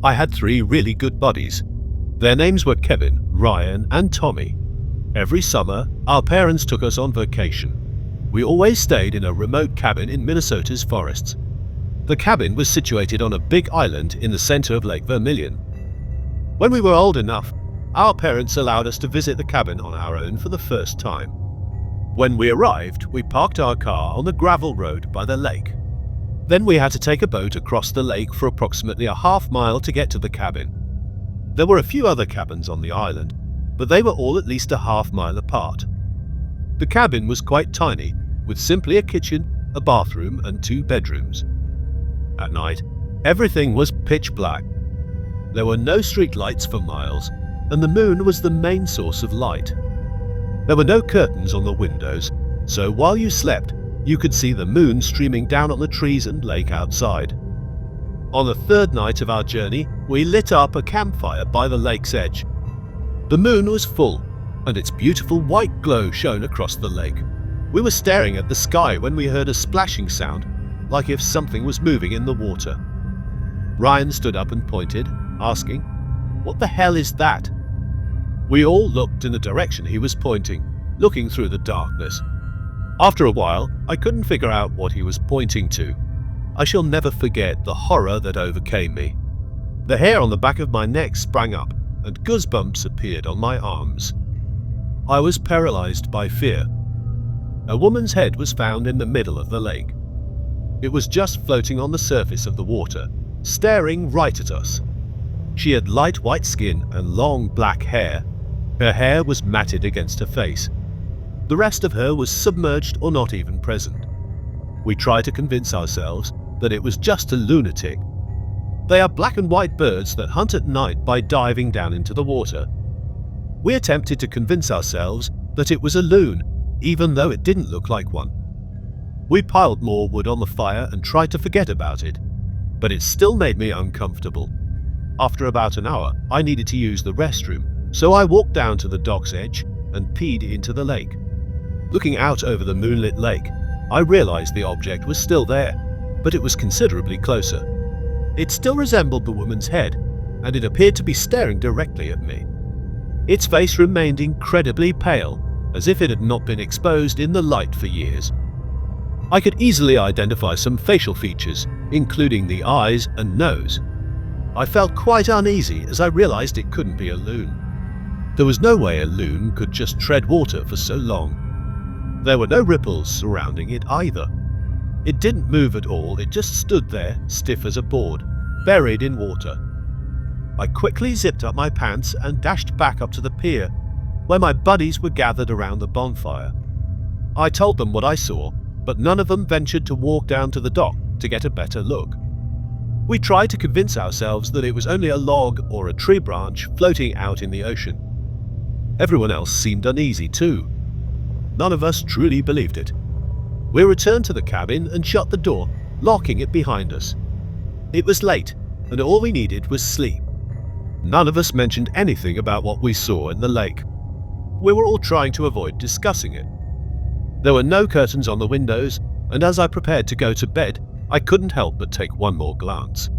I had 3 really good buddies. Their names were Kevin, Ryan, and Tommy. Every summer, our parents took us on vacation. We always stayed in a remote cabin in Minnesota's forests. The cabin was situated on a big island in the center of Lake Vermilion. When we were old enough, our parents allowed us to visit the cabin on our own for the first time. When we arrived, we parked our car on the gravel road by the lake. Then we had to take a boat across the lake for approximately a half-mile to get to the cabin. There were a few other cabins on the island, but they were all at least a half-mile apart. The cabin was quite tiny, with simply a kitchen, a bathroom, and 2 bedrooms. At night, everything was pitch black. There were no street lights for miles, and the moon was the main source of light. There were no curtains on the windows, so while you slept, you could see the moon streaming down on the trees and lake outside. On the 3rd night of our journey, we lit up a campfire by the lake's edge. The moon was full, and its beautiful white glow shone across the lake. We were staring at the sky when we heard a splashing sound, like if something was moving in the water. Ryan stood up and pointed, asking, "What the hell is that?" We all looked in the direction he was pointing, looking through the darkness. After a while, I couldn't figure out what he was pointing to. I shall never forget the horror that overcame me. The hair on the back of my neck sprang up, and goosebumps appeared on my arms. I was paralyzed by fear. A woman's head was found in the middle of the lake. It was just floating on the surface of the water, staring right at us. She had light white skin and long black hair. Her hair was matted against her face. The rest of her was submerged or not even present. We tried to convince ourselves that it was just a lunatic. They are black and white birds that hunt at night by diving down into the water. We attempted to convince ourselves that it was a loon, even though it didn't look like one. We piled more wood on the fire and tried to forget about it, but it still made me uncomfortable. After about an hour, I needed to use the restroom, so I walked down to the dock's edge and peed into the lake. Looking out over the moonlit lake, I realized the object was still there, but it was considerably closer. It still resembled the woman's head, and it appeared to be staring directly at me. Its face remained incredibly pale, as if it had not been exposed in the light for years. I could easily identify some facial features, including the eyes and nose. I felt quite uneasy as I realized it couldn't be a loon. There was no way a loon could just tread water for so long. There were no ripples surrounding it either. It didn't move at all, it just stood there, stiff as a board, buried in water. I quickly zipped up my pants and dashed back up to the pier, where my buddies were gathered around the bonfire. I told them what I saw, but none of them ventured to walk down to the dock to get a better look. We tried to convince ourselves that it was only a log or a tree branch floating out in the ocean. Everyone else seemed uneasy too. None of us truly believed it. We returned to the cabin and shut the door, locking it behind us. It was late, and all we needed was sleep. None of us mentioned anything about what we saw in the lake. We were all trying to avoid discussing it. There were no curtains on the windows, and as I prepared to go to bed, I couldn't help but take one more glance.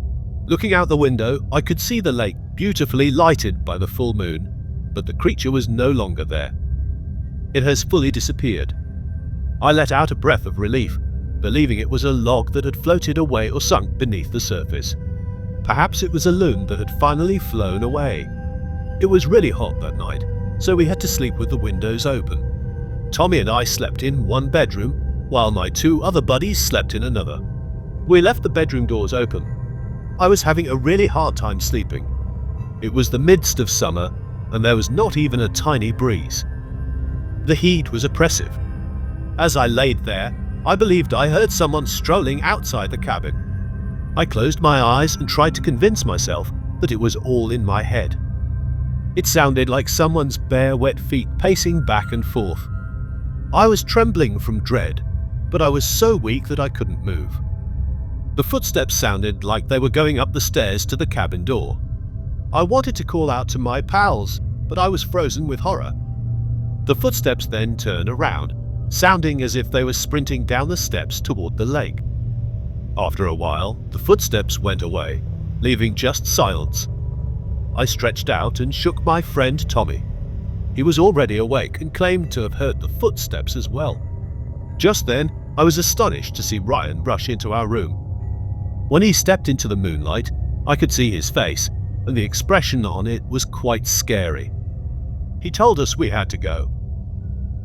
Looking out the window, I could see the lake beautifully lighted by the full moon, but the creature was no longer there. It has fully disappeared. I let out a breath of relief, believing it was a log that had floated away or sunk beneath the surface. Perhaps it was a loon that had finally flown away. It was really hot that night, so we had to sleep with the windows open. Tommy and I slept in one bedroom, while my 2 other buddies slept in another. We left the bedroom doors open. I was having a really hard time sleeping. It was the midst of summer, and there was not even a tiny breeze. The heat was oppressive. As I laid there, I believed I heard someone strolling outside the cabin. I closed my eyes and tried to convince myself that it was all in my head. It sounded like someone's bare, wet feet pacing back and forth. I was trembling from dread, but I was so weak that I couldn't move. The footsteps sounded like they were going up the stairs to the cabin door. I wanted to call out to my pals, but I was frozen with horror. The footsteps then turned around, sounding as if they were sprinting down the steps toward the lake. After a while, the footsteps went away, leaving just silence. I stretched out and shook my friend Tommy. He was already awake and claimed to have heard the footsteps as well. Just then, I was astonished to see Ryan rush into our room. When he stepped into the moonlight, I could see his face, and the expression on it was quite scary. He told us we had to go.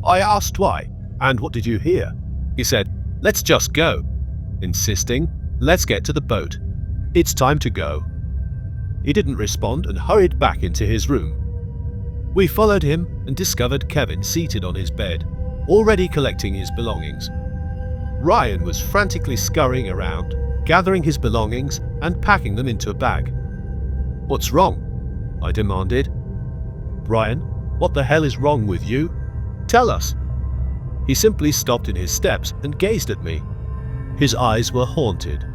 I asked why, and what did you hear? He said, "Let's just go," insisting, "Let's get to the boat. It's time to go." He didn't respond and hurried back into his room. We followed him and discovered Kevin seated on his bed, already collecting his belongings. Ryan was frantically scurrying around, gathering his belongings and packing them into a bag. "What's wrong?" I demanded. "Ryan, what the hell is wrong with you? Tell us." He simply stopped in his steps and gazed at me. His eyes were haunted.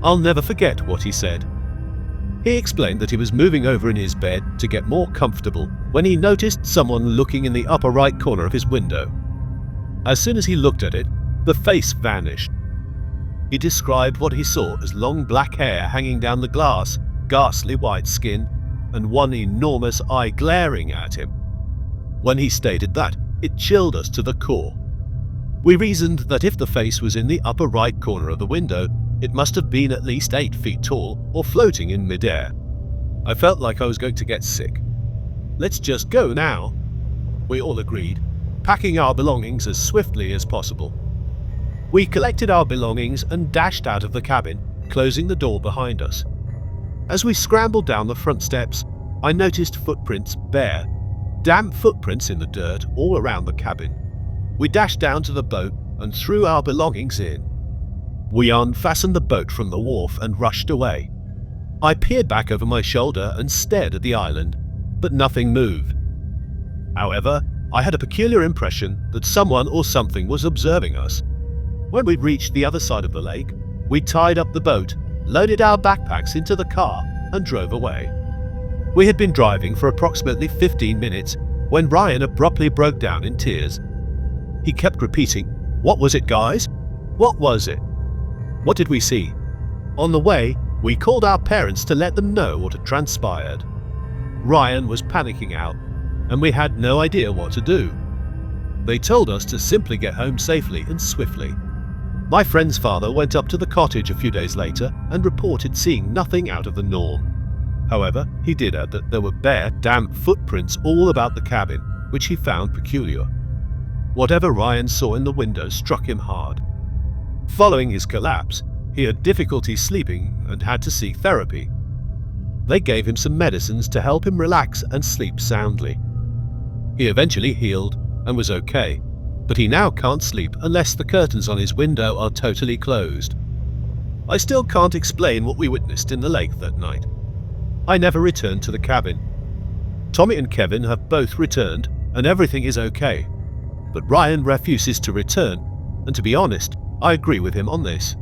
I'll never forget what he said. He explained that he was moving over in his bed to get more comfortable when he noticed someone looking in the upper right corner of his window. As soon as he looked at it, the face vanished. He described what he saw as long black hair hanging down the glass, ghastly white skin, and one enormous eye glaring at him. When he stated that, it chilled us to the core. We reasoned that if the face was in the upper right corner of the window, it must have been at least 8 feet tall or floating in midair. I felt like I was going to get sick. "Let's just go now," we all agreed, packing our belongings as swiftly as possible. We collected our belongings and dashed out of the cabin, closing the door behind us. As we scrambled down the front steps, I noticed footprints, bare, damp footprints in the dirt all around the cabin. We dashed down to the boat and threw our belongings in. We unfastened the boat from the wharf and rushed away. I peered back over my shoulder and stared at the island, but nothing moved. However, I had a peculiar impression that someone or something was observing us. When we reached the other side of the lake, we tied up the boat, loaded our backpacks into the car, and drove away. We had been driving for approximately 15 minutes when Ryan abruptly broke down in tears. He kept repeating, "What was it, guys? What was it? What did we see?" On the way, we called our parents to let them know what had transpired. Ryan was panicking out, and we had no idea what to do. They told us to simply get home safely and swiftly. My friend's father went up to the cottage a few days later and reported seeing nothing out of the norm. However, he did add that there were bare, damp footprints all about the cabin, which he found peculiar. Whatever Ryan saw in the window struck him hard. Following his collapse, he had difficulty sleeping and had to seek therapy. They gave him some medicines to help him relax and sleep soundly. He eventually healed and was okay, but he now can't sleep unless the curtains on his window are totally closed. I still can't explain what we witnessed in the lake that night. I never returned to the cabin. Tommy and Kevin have both returned and everything is okay, but Ryan refuses to return, and to be honest, I agree with him on this.